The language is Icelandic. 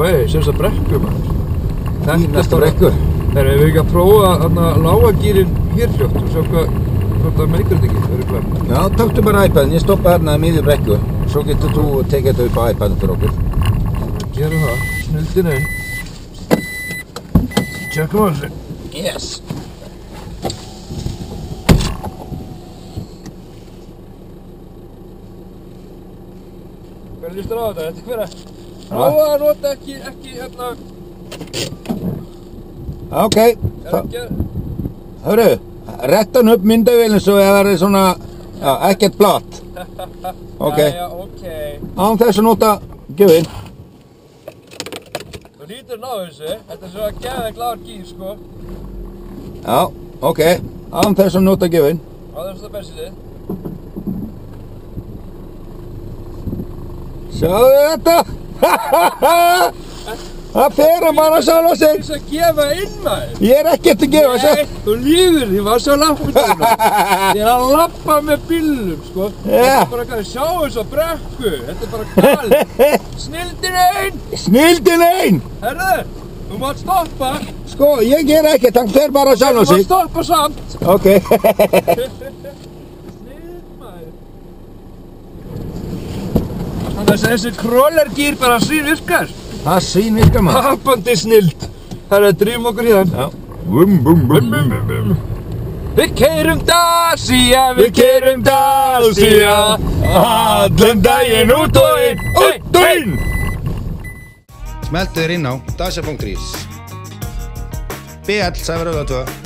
Oi, sem þess að brekku maður. Næstu brekku. Þegar við ekki að prófa þarna lága gírinn hér fljótt og sjá hvort það meikar þetta ekki, það er klart. Já, taktu bara iPadin, ég stoppa hérna í miðju brekku. Svo getur þú tekið þetta upp á iPadin fyrir okkur. Gerum það, snildin einn. Tjekkum á þessu. Yes. Hvernig líst þér á þetta? Þetta er hver að prófa að nota ekki hérna... Ok. Hörru, réttan upp myndavélinn svo ef það er svona, já, ekkert blatt. Ok. Jæja, ok. Án þess að nota gjöfin. Þú lítur ná þessu, þetta er svona geðveik lágur gír, sko. Já, ok. Án þess að nota gjöfin. Á þess að bensinni. Sjáðu þetta? Það fer að bara sjálfa sig. Það er þess að gefa inn maður. Ég er ekkert að gefa sig. Nei, þú líður, ég var svo langt með þetta. Ég er að lappa með bílnum, sko. Þetta er bara hvað, sjá þessu brekku. Þetta er bara galið. Snildin einn! Snildin einn! Herðu, þú mátt stoppa. Sko, ég ger ekkert, hann fer bara sjálfa Þú sig. mátt stoppa samt. Ok. Snild maður. Þannig að þessi crawlergír bara svínvirkar. Það svínvirkar maður. Happandi snild. Það er að drífum okkur í þann. Já. Bum, bum, bum, bum, bum. Við keyrum Dacia, við keyrum Dacia. Allan daginn út og inn. Smeltu þér inn á dacia.is BL, Sævar Auðvitað 2.